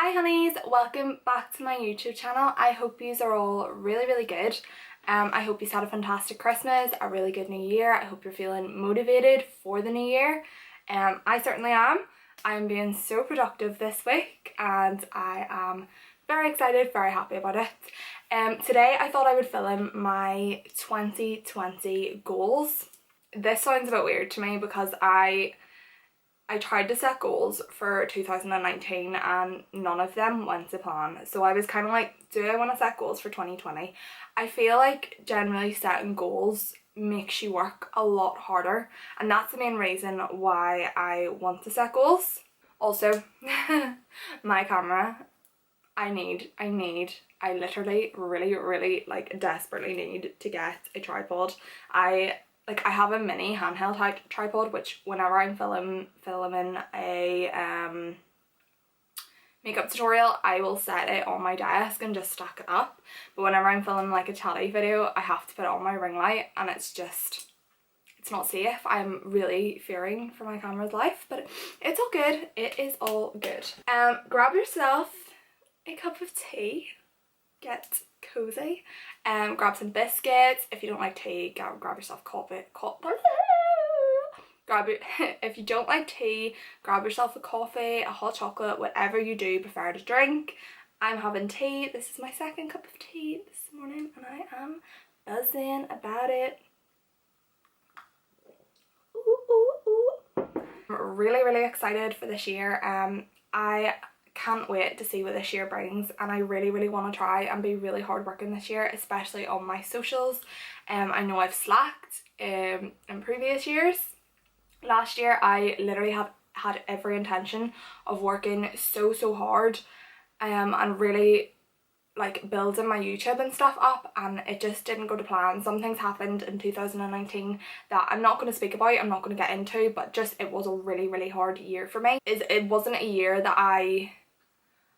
Hi honeys, welcome back to my YouTube channel. I hope yous are all really good. I hope you've had a fantastic Christmas, a really good new year. I hope you're feeling motivated for the new year. I certainly am. I'm being so productive this week and I am very excited, very happy about it. Today I thought I would film my 2020 goals. This sounds a bit weird to me because I tried to set goals for 2019 and none of them went to plan. So I was kind of like, do I want to set goals for 2020? I feel like generally setting goals makes you work a lot harder, and that's the main reason why I want to set goals. Also, my camera, I literally really like desperately need to get a tripod. I have a mini handheld tripod, which whenever I'm filming a makeup tutorial, I will set it on my desk and just stack it up. But whenever I'm filming like a chatty video, I have to put it on my ring light, and it's not safe. I'm really fearing for my camera's life, but it's all good. It is all good. Grab yourself a cup of tea. Get cozy. Grab some biscuits. If you don't like tea, grab yourself coffee. If you don't like tea, grab yourself a coffee, a hot chocolate, whatever you do prefer to drink. I'm having tea. This is my second cup of tea this morning and I am buzzing about it. I'm really excited for this year. I can't wait to see what this year brings, and I really want to try and be really hardworking this year, especially on my socials. I know I've slacked in previous years. Last year I literally had every intention of working so hard and really like building my YouTube and stuff up, and it just didn't go to plan. Some things happened in 2019 that I'm not going to speak about, I'm not going to get into, but just it was a really hard year for me. It wasn't a year that I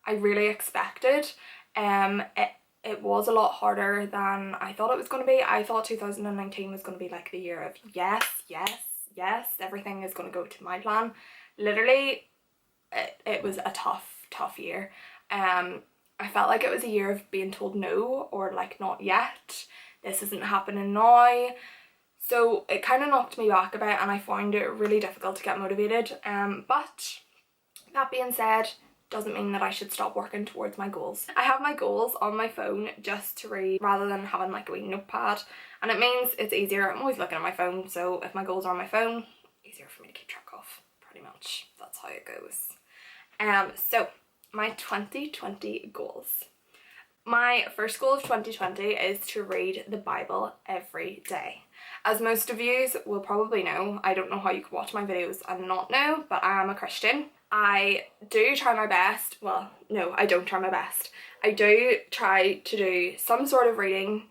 really expected. It was a lot harder than I thought it was going to be. I thought 2019 was going to be like the year of yes, everything is going to go to my plan. Literally, it was a tough year. I felt like it was a year of being told no, or like not yet, this isn't happening now. So it kind of knocked me back a bit and I found it really difficult to get motivated. But that being said, doesn't mean that I should stop working towards my goals. I have my goals on my phone just to read rather than having like a wee notepad, and it means it's easier. I'm always looking at my phone, so if my goals are on my phone, easier for me to keep track of, pretty much. That's how it goes. So my 2020 goals. My first goal of 2020 is to read the Bible every day. As most of you will probably know, I don't know how you can watch my videos and not know, but I am a Christian. I do try my best, well no, I don't try my best. I do try to do some sort of reading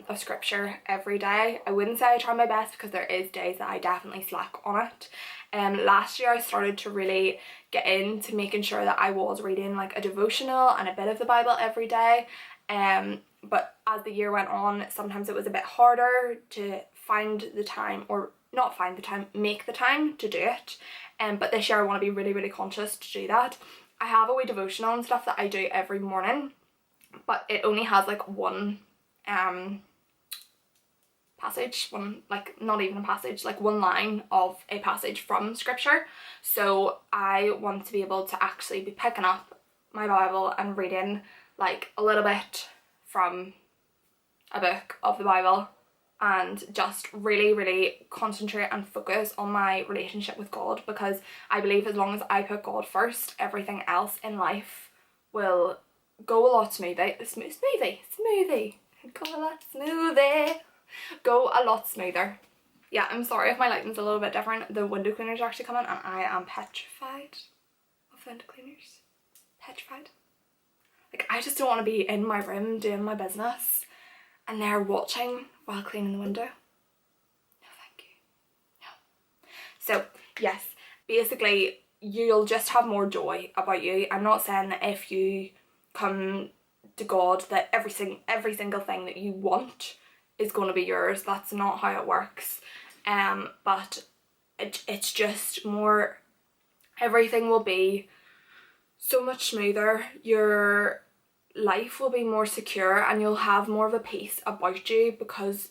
of scripture every day. I wouldn't say I try my best because there is days that I definitely slack on it. Last year I started to really get into making sure that I was reading like a devotional and a bit of the Bible every day. But as the year went on, sometimes it was a bit harder to find the time, or not find the time, make the time to do it. But this year I want to be really conscious to do that. I have a wee devotional and stuff that I do every morning, but it only has like one passage, not even a passage, like one line of a passage from scripture. So I want to be able to actually be picking up my Bible and reading like a little bit from a book of the Bible, and just really concentrate and focus on my relationship with God, because I believe as long as I put God first, everything else in life will go a lot go a lot smoother. Yeah, I'm sorry if my lighting's a little bit different. The window cleaners are actually coming and I am petrified of window cleaners. Petrified. Like, I just don't want to be in my room doing my business and they're watching while cleaning the window. No thank you. No. So yes, basically you'll just have more joy about you. I'm not saying that if you come to God that every single thing that you want is going to be yours. That's not how it works. But it's just more, everything will be so much smoother. Your life will be more secure and you'll have more of a peace about you because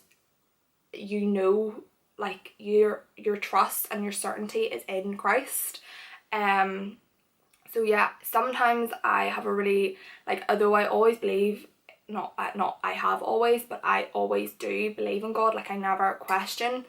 you know, like, your trust and your certainty is in Christ. So yeah, sometimes I have a really, like, although I always believe, not I have always, but I always do believe in God. Like, I never question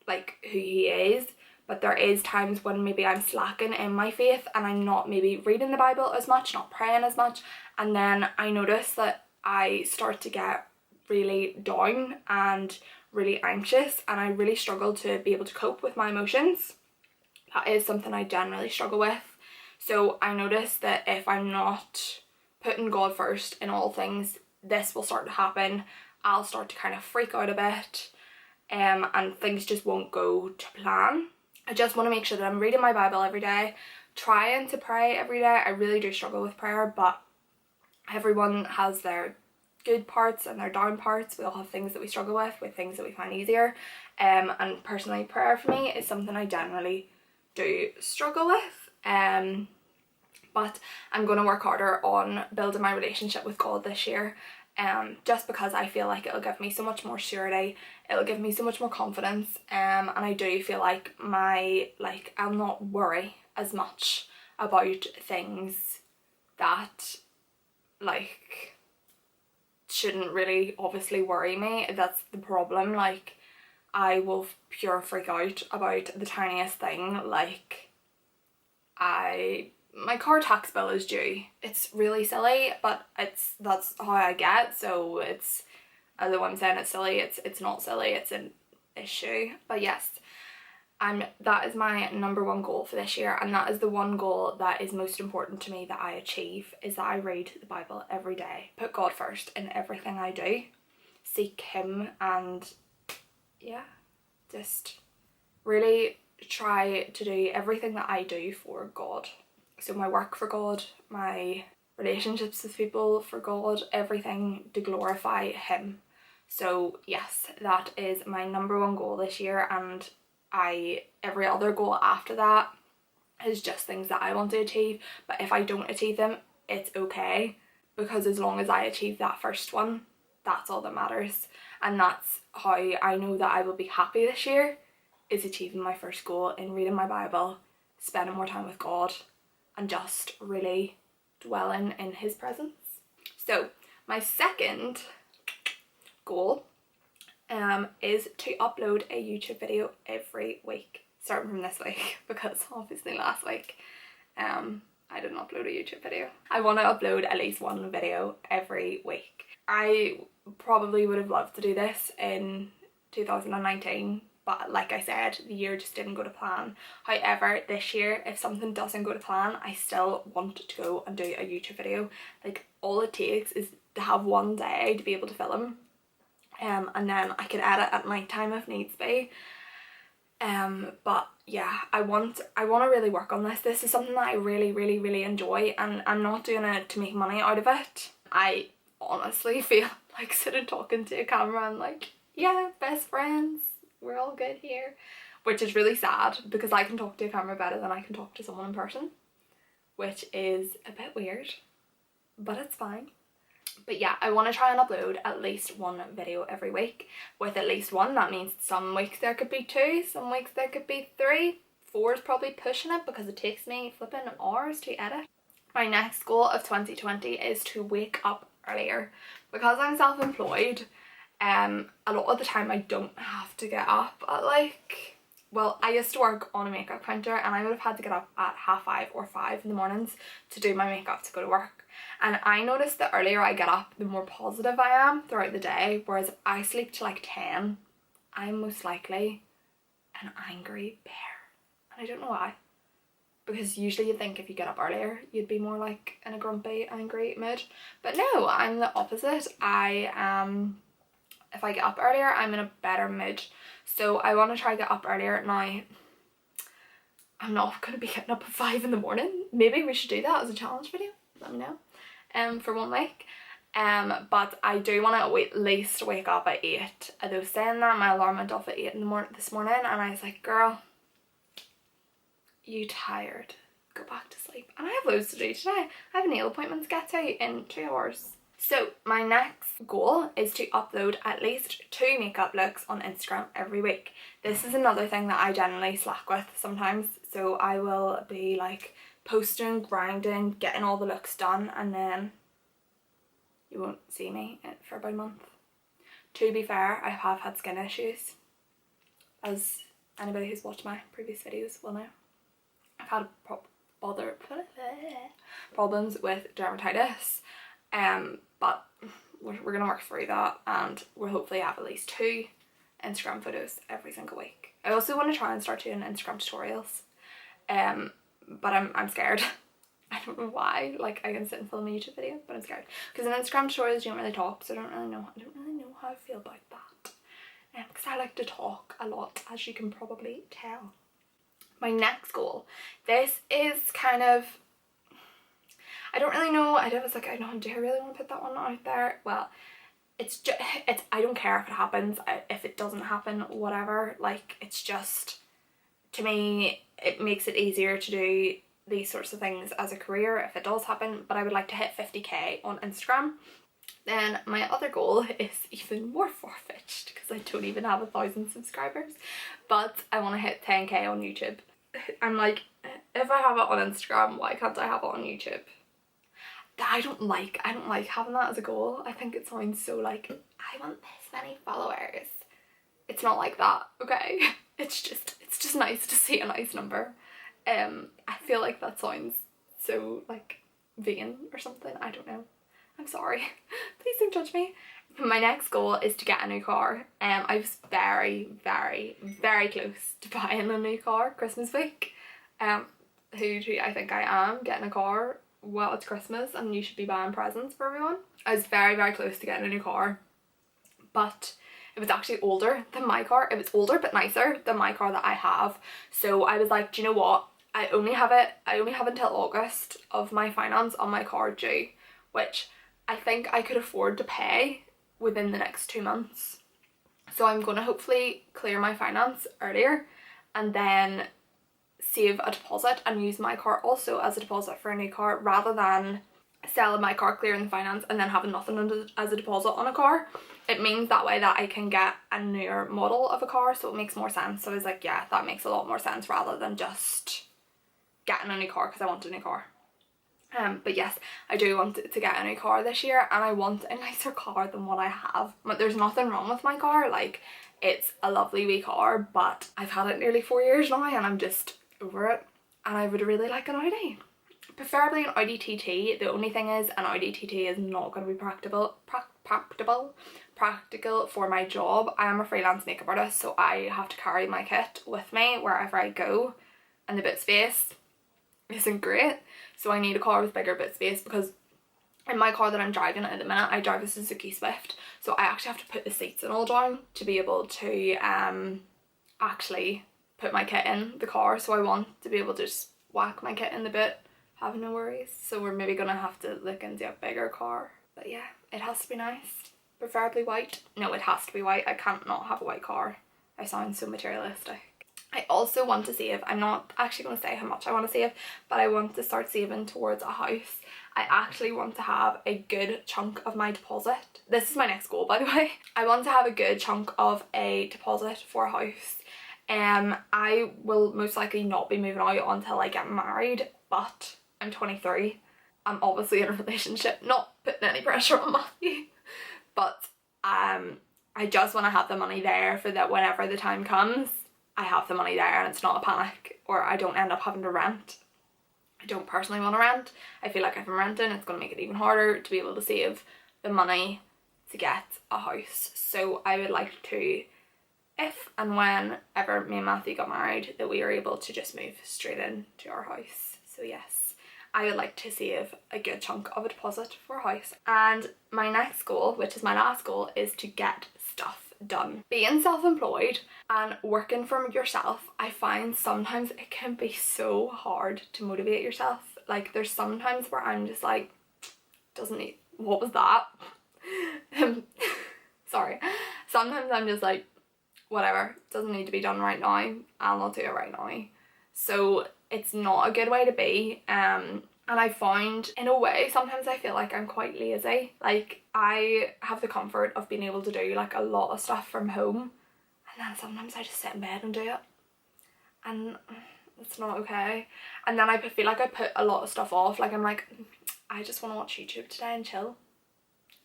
like who he is, but there is times when maybe I'm slacking in my faith and I'm not maybe reading the Bible as much, not praying as much, and then I notice that I start to get really down and really anxious, and I really struggle to be able to cope with my emotions. That is something I generally struggle with. So I notice that if I'm not putting God first in all things, this will start to happen. I'll start to kind of freak out a bit, and things just won't go to plan. I just want to make sure that I'm reading my Bible every day, trying to pray every day. I really do struggle with prayer, but everyone has their good parts and their down parts. We all have things that we struggle with things that we find easier. And personally, prayer for me is something I generally do struggle with. But I'm going to work harder on building my relationship with God this year. Just because I feel like it'll give me so much more surety, it'll give me so much more confidence, and I do feel like I'll not worry as much about things that like shouldn't really obviously worry me. That's the problem. Like, I will pure freak out about the tiniest thing. Like, my car tax bill is due. It's really silly, but that's how I get. So it's, although I'm saying it's silly, it's not silly, it's an issue. But yes, that is my number one goal for this year, and that is the one goal that is most important to me that I achieve, is that I read the Bible every day. Put God first in everything I do. Seek him, and yeah, just really try to do everything that I do for God. So my work for God, my relationships with people for God, everything to glorify him. So yes, that is my number one goal this year, and every other goal after that is just things that I want to achieve. But if I don't achieve them, it's okay, because as long as I achieve that first one, that's all that matters. And that's how I know that I will be happy this year, is achieving my first goal in reading my Bible, spending more time with God, and just really dwelling in his presence. So my second goal is to upload a YouTube video every week, starting from this week, because obviously last week I didn't upload a YouTube video. I want to upload at least one video every week. I probably would have loved to do this in 2019, but like I said, the year just didn't go to plan. However, this year, if something doesn't go to plan, I still want to go and do a YouTube video. Like, all it takes is to have one day to be able to film, and then I can edit at night time if needs be. But yeah, I want to really work on this. This is something that I really enjoy, and I'm not doing it to make money out of it. I honestly feel like sitting talking to a camera and like, yeah, best friends, we're all good here, which is really sad, because I can talk to a camera better than I can talk to someone in person, which is a bit weird, but it's fine. But yeah, I want to try and upload at least one video every week. With at least one, that means some weeks there could be 2, some weeks there could be 3, 4 is probably pushing it, because it takes me flipping hours to edit. My next goal of 2020 is to wake up earlier. Because I'm self-employed, a lot of the time I don't have to get up at like, well, I used to work on a makeup counter, and I would have had to get up at 5:30 or 5 in the mornings to do my makeup to go to work. And I noticed that earlier I get up, the more positive I am throughout the day, whereas if I sleep till like 10, I'm most likely an angry bear. And I don't know why. Because usually you'd think if you get up earlier, you'd be more like in a grumpy, angry mood. But no, I'm the opposite. If I get up earlier, I'm in a better mood. So I want to try to get up earlier. Now, I'm not going to be getting up at 5 in the morning. Maybe we should do that as a challenge video. Let me know. For 1 week. But I do want to at least wake up at 8. Although saying that, my alarm went off at 8 in the morning this morning, and I was like, girl, you tired. go back to sleep. And I have loads to do today. I have a nail appointment to get to in 2 hours. So my next goal is to upload at least 2 makeup looks on Instagram every week. This is another thing that I generally slack with sometimes. So I will be like posting, grinding, getting all the looks done, and then you won't see me for about a month. To be fair, I have had skin issues, as anybody who's watched my previous videos will know. I've had problems with dermatitis, but we're gonna work through that, and we'll hopefully have at least 2 Instagram photos every single week. I also want to try and start doing Instagram tutorials, but I'm scared. I don't know why. Like, I can sit and film a YouTube video, but I'm scared because in Instagram tutorials you don't really talk, so I don't really know how I feel about that. Because I like to talk a lot, as you can probably tell. My next goal, this is kind of, I don't really know. I was like, do I really want to put that one out there? Well, it's I don't care if it happens, if it doesn't happen, whatever. Like, it's just, to me, it makes it easier to do these sorts of things as a career if it does happen. But I would like to hit 50k on Instagram. Then my other goal is even more far-fetched because I don't even have 1,000 subscribers, but I want to hit 10k on YouTube. I'm like, if I have it on Instagram, why can't I have it on YouTube? I don't like having that as a goal. I think it sounds so like, I want this many followers. It's not like that, okay? It's just nice to see a nice number. I feel like that sounds so like vain or something. I don't know. I'm sorry. Please don't judge me. My next goal is to get a new car. I was very, very, very close to buying a new car Christmas week. Who I think I am getting a car while it's Christmas and you should be buying presents for everyone. I was very, very close to getting a new car, but it was actually older than my car. It was older but nicer than my car that I have. So I was like, do you know what? I only have until August of my finance on my car due, which I think I could afford to pay within the next 2 months. So I'm going to hopefully clear my finance earlier and then save a deposit and use my car also as a deposit for a new car, rather than selling my car, clearing the finance, and then having nothing as a deposit on a car. It means that way that I can get a newer model of a car, so it makes more sense. So I was like, yeah, that makes a lot more sense rather than just getting a new car because I want a new car. But yes, I do want to get a new car this year, and I want a nicer car than what I have. But there's nothing wrong with my car, like, it's a lovely wee car, but I've had it nearly 4 years now and I'm just over it, and I would really like an Audi. Preferably an Audi TT. The only thing is, an Audi TT is not going to be practical for my job. I am a freelance makeup artist, so I have to carry my kit with me wherever I go, and the boot space isn't great, so I need a car with bigger boot space, because in my car that I'm driving at the minute, I drive a Suzuki Swift, so I actually have to put the seats and all down to be able to actually put my kit in the car. So I want to be able to just whack my kit in the boot, have no worries. So we're maybe gonna have to look into a bigger car, but yeah, it has to be nice, preferably white. No, it has to be white. I can't not have a white car. I sound so materialistic. I also want to save. I'm not actually going to say how much I want to save, but I want to start saving towards a house. I actually want to have a good chunk of my deposit. This is my next goal, by the way. I want to have a good chunk of a deposit for a house. I will most likely not be moving out until I get married, but I'm 23. I'm obviously in a relationship, not putting any pressure on Matthew, but I just want to have the money there for that whenever the time comes, I have the money there and it's not a panic, or I don't end up having to rent. I don't personally want to rent. I feel like if I'm renting, it's going to make it even harder to be able to save the money to get a house. So I would like to, if and whenever me and Matthew got married, that we are able to just move straight into our house. So yes, I would like to save a good chunk of a deposit for a house. And my next goal, which is my last goal, is to get stuff done. Being self-employed and working for yourself, I find sometimes it can be so hard to motivate yourself. Like, there's sometimes where I'm just like, doesn't need, what was that? Sorry. Sometimes I'm just like, whatever, doesn't need to be done right now, I'll not do it right now. So it's not a good way to be. And I find, in a way, sometimes I feel like I'm quite lazy. Like, I have the comfort of being able to do like a lot of stuff from home, and then sometimes I just sit in bed and do it, and it's not okay. And then I feel like I put a lot of stuff off. Like, I'm like, I just want to watch YouTube today and chill.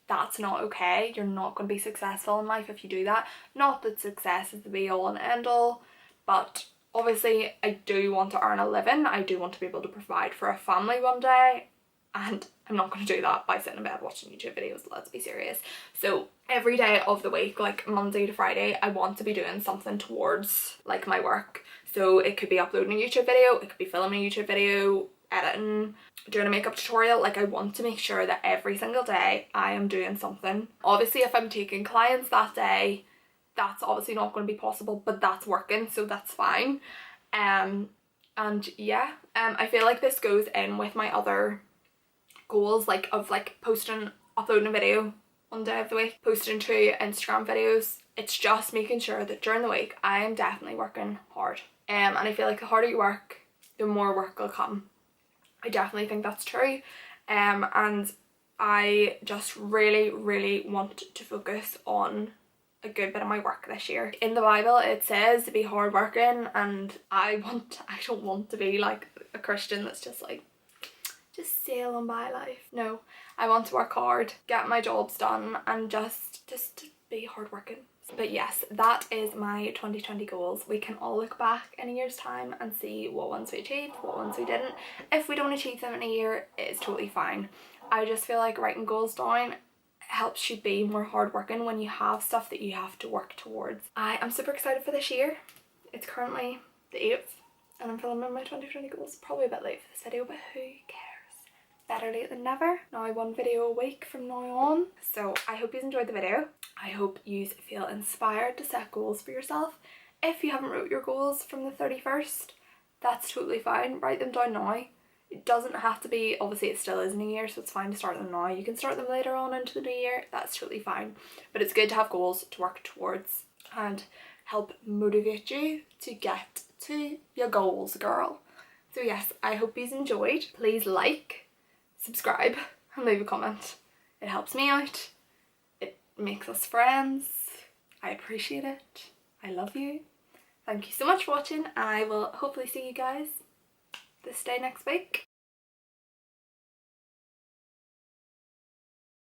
That's not okay. You're not going to be successful in life if you do that. Not that success is the be all and end all, but obviously I do want to earn a living. I do want to be able to provide for a family one day, and I'm not going to do that by sitting in bed watching YouTube videos. Let's be serious. So every day of the week, like Monday to Friday, I want to be doing something towards like my work. So it could be uploading a YouTube video, it could be filming a YouTube video, editing, doing a makeup tutorial. Like, I want to make sure that every single day I am doing something. Obviously if I'm taking clients that day, that's obviously not going to be possible, but that's working, so that's fine. And yeah, I feel like this goes in with my other goals, like of like uploading a video one day of the week, posting 2 Instagram videos. It's just making sure that during the week I am definitely working hard. And I feel like the harder you work, the more work will come. I definitely think that's true. And I just really want to focus on a good bit of my work this year. In the Bible it says to be hardworking, and I don't want to be like a Christian that's just like, just sail on by life. No, I want to work hard, get my jobs done, and just be hardworking. But yes, that is my 2020 goals. We can all look back in a year's time and see what ones we achieved, what ones we didn't. If we don't achieve them in a year, it's totally fine. I just feel like writing goals down helps you be more hardworking when you have stuff that you have to work towards. I am super excited for this year. It's currently the 8th and I'm filming my 2020 goals. Probably a bit late for this video, but who cares? Better late than never. Now 1 video a week from now on. So I hope you enjoyed the video. I hope you feel inspired to set goals for yourself. If you haven't wrote your goals from the 31st, that's totally fine. Write them down now. It doesn't have to be, obviously it still is in a year, so it's fine to start them now. You can start them later on into the new year, that's totally fine. But it's good to have goals to work towards and help motivate you to get to your goals, girl. So yes, I hope you enjoyed. Please like, subscribe and leave a comment. It helps me out. It makes us friends. I appreciate it. I love you. Thank you so much for watching, and I will hopefully see you guys this day next week.